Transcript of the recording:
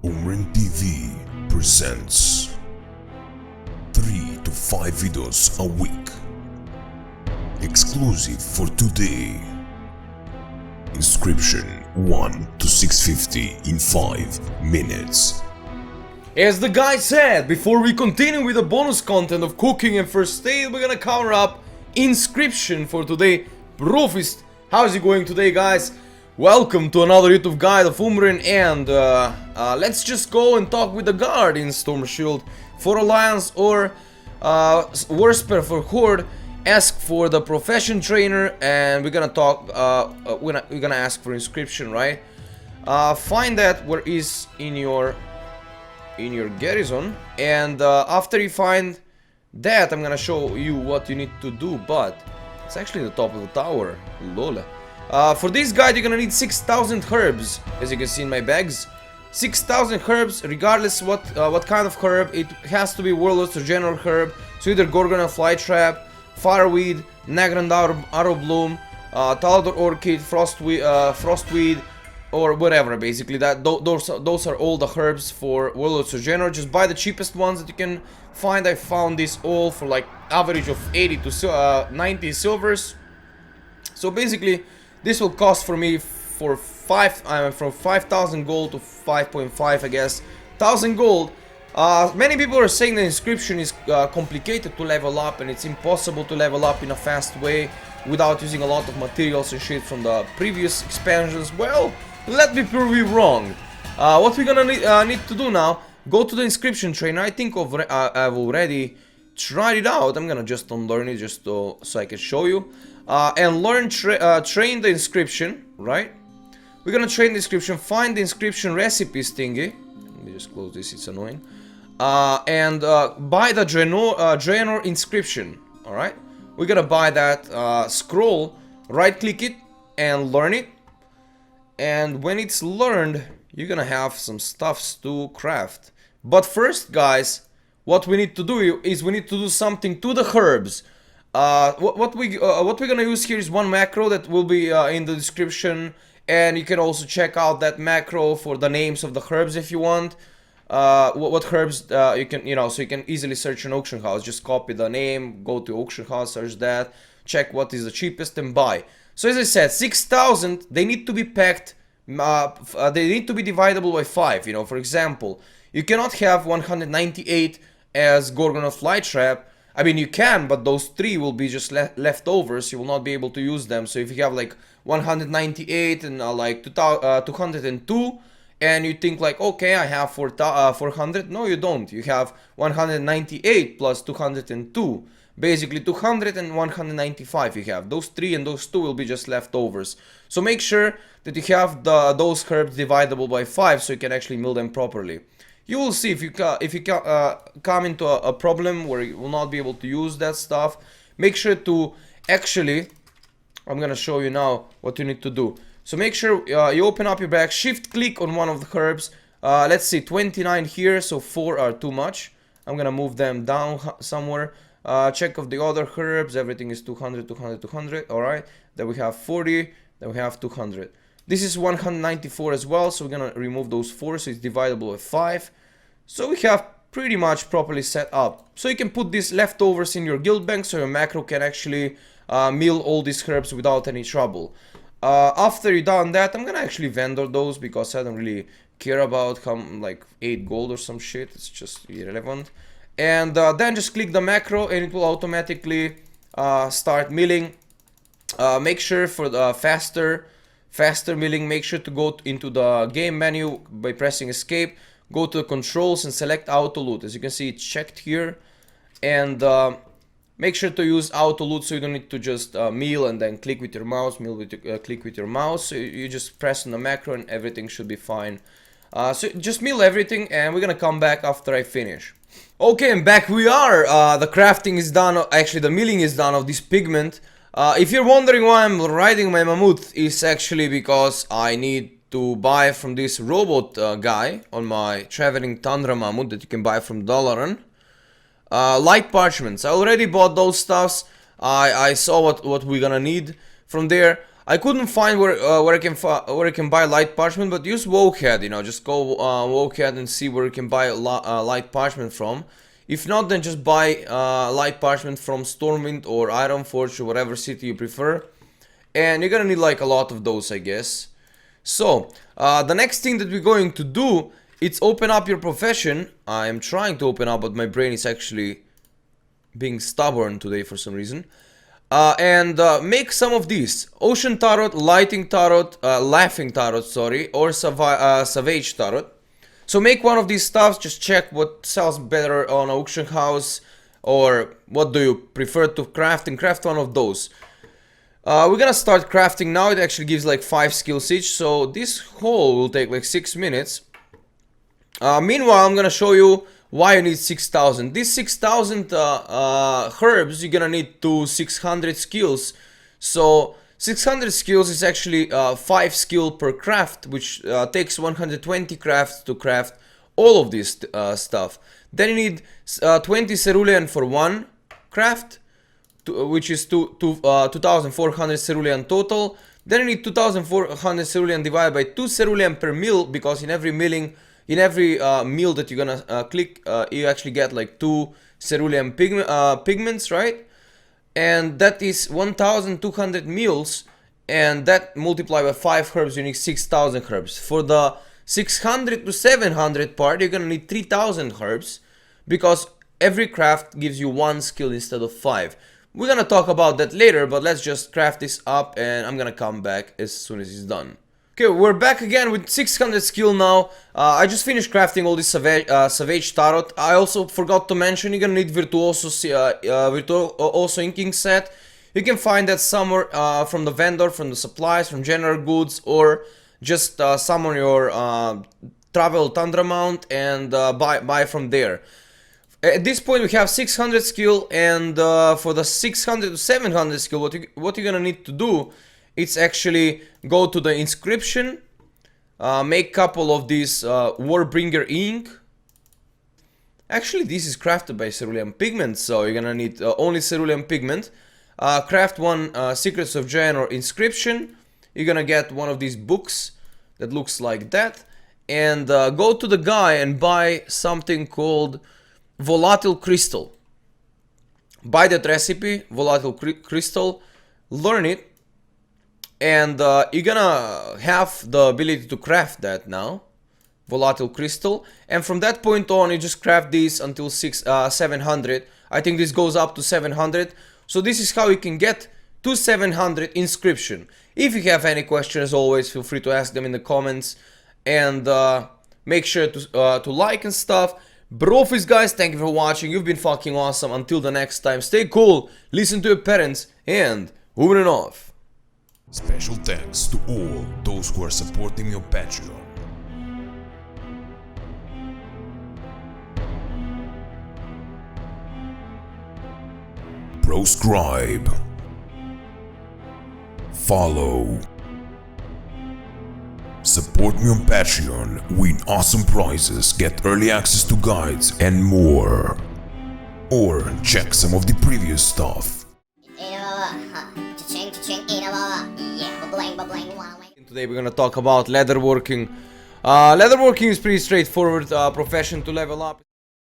Umrin TV presents 3 to 5 videos a week, exclusive for today. Inscription 1 to 650 in 5 minutes. As the guy said, before we continue with the bonus content of cooking and first aid, we're gonna cover up Inscription for today. Brofist, how's it going today, guys? Welcome to another YouTube guide of Umrin, and let's just go and talk with the guard in Storm Shield for Alliance, or Worsper for Horde. Ask for the Profession Trainer, and we're gonna talk. We're gonna ask for Inscription, right? Find that where is in your garrison, and after you find that, I'm gonna show you what you need to do. But it's actually the top of the tower. Lol. For this guide, you're gonna need 6,000 herbs, as you can see in my bags. 6,000 herbs, regardless what kind of herb. It has to be Warlords or General herb. So either Gorgrond Flytrap, Fireweed, Nagrand Arrowbloom, Talador Orchid, Frostweed, or whatever. Basically, those are all the herbs for Warlords or General. Just buy the cheapest ones that you can find. I found this all for like average of 80 to 90 silvers. So basically, this will cost for me for from 5,000 gold to 5.5, I guess, 1,000 gold. Many people are saying the Inscription is complicated to level up, and it's impossible to level up in a fast way without using a lot of materials and shit from the previous expansions. Well, let me prove you wrong. What we're gonna need to do now, go to the Inscription Trainer. I think I've already tried it out. I'm gonna just unlearn it just so I can show you. And train the Inscription, right? We're gonna train the Inscription, find the Inscription recipes thingy. Let me just close this, it's annoying. And buy the Draenor Inscription, alright? We're gonna buy that scroll, right click it, and learn it. And when it's learned, you're gonna have some stuffs to craft. But first, guys, what we need to do is we need to do something to the herbs. What we're gonna use here is one macro that will be in the description, and you can also check out that macro for the names of the herbs if you want. What herbs you can, so you can easily search an auction house. Just copy the name, go to auction house, search that, check what is the cheapest, and buy. So as I said, 6,000. They need to be packed. They need to be dividable by 5. For example, you cannot have 198 as Gorgrond Flytrap. I mean, you can, but those 3 will be just leftovers. You will not be able to use them. So if you have like 198 and like 202, and you think like, okay, I have 400. No, you don't. You have 198 plus 202. Basically 200 and 195 you have. Those 3 and those 2 will be just leftovers. So make sure that you have those herbs dividable by 5 so you can actually mill them properly. You will see if you come into a problem where you will not be able to use that stuff. Make sure to actually, I'm gonna show you now what you need to do. So make sure you open up your bag, shift click on one of the herbs. Let's see, 29 here, so 4 are too much. I'm gonna move them down somewhere. Check of the other herbs, everything is 200, 200, 200, alright. Then we have 40, then we have 200. This is 194 as well, so we're gonna remove those 4, so it's dividable by 5. So we have pretty much properly set up. So you can put these leftovers in your guild bank, so your macro can actually mill all these herbs without any trouble. After you done that, I'm gonna actually vendor those because I don't really care about like 8 gold or some shit. It's just irrelevant. And then just click the macro and it will automatically start milling. Make sure for the faster milling, make sure to go into the game menu by pressing escape, go to the controls and select auto loot. As you can see, it's checked here, and make sure to use auto loot so you don't need to just mill and then click with your mouse, click with your mouse. So you just press on the macro and everything should be fine. So just mill everything, and we're gonna come back after I finish. Okay, and back we are. The crafting is done, actually the milling is done of this pigment. If you're wondering why I'm riding my mammoth, it's actually because I need to buy from this robot guy on my traveling tundra mammoth that you can buy from Dalaran. Light parchments, I already bought those stuffs. I saw what we're gonna need from there. I couldn't find where I can buy light parchment, but use Wowhead. You know, just go Wowhead and see where you can buy light parchment from. If not, then just buy light parchment from Stormwind or Ironforge or whatever city you prefer. And you're gonna need like a lot of those, I guess. So, the next thing that we're going to do, it's open up your profession. I'm trying to open up, but my brain is actually being stubborn today for some reason. And make some of these. Ocean Tarot, Lighting Tarot, Laughing Tarot, sorry, or Savage Tarot. So make one of these stuffs, just check what sells better on auction house, or what do you prefer to craft, and craft one of those. We're gonna start crafting now. It actually gives like 5 skills each, so this haul will take like 6 minutes. Meanwhile, I'm gonna show you why you need 6,000. These 6,000 herbs, you're gonna need to 600 skills. So 600 skills is actually 5 skill per craft, which takes 120 crafts to craft all of this stuff. Then you need 20 cerulean for 1 craft, which is 2,400 cerulean total. Then you need 2,400 cerulean divided by 2 cerulean per mill, because in every milling, in every mill that you're gonna click, you actually get like 2 cerulean pigments, right? And that is 1,200 mills, and that multiplied by 5 herbs, you need 6,000 herbs. For the 600 to 700 part, you're gonna need 3,000 herbs, because every craft gives you 1 skill instead of 5. We're gonna talk about that later, but let's just craft this up, and I'm gonna come back as soon as it's done. Okay, we're back again with 600 skill now. I just finished crafting all this Savage Tarot. I also forgot to mention, you're gonna need Virtuoso inking set. You can find that somewhere from the vendor, from the supplies, from general goods, or just summon your travel Tundra mount and buy from there. At this point we have 600 skill, and for the 600 to 700 skill, what you're gonna need to do, it's actually go to the inscription, make couple of these Warbringer ink. Actually, this is crafted by cerulean pigment, so you're gonna need only cerulean pigment. Craft one Secrets of Jaen or Inscription. You're gonna get one of these books that looks like that, and go to the guy and buy something called Volatile Crystal. Buy that recipe, Volatile Crystal, learn it, and you're gonna have the ability to craft that now, Volatile Crystal, and from that point on you just craft these until 700. I think this goes up to 700, so this is how you can get to 700 Inscription. If you have any questions, as always, feel free to ask them in the comments, and make sure to like and stuff. Brofist, guys, thank you for watching. You've been fucking awesome. Until the next time, stay cool, listen to your parents, and over and off. Special thanks to all those who are supporting me on Patreon. Proscribe. Follow. Support me on Patreon, win awesome prizes, get early access to guides, and more. Or check some of the previous stuff. Today we're gonna talk about leatherworking. Leatherworking is pretty straightforward profession to level up.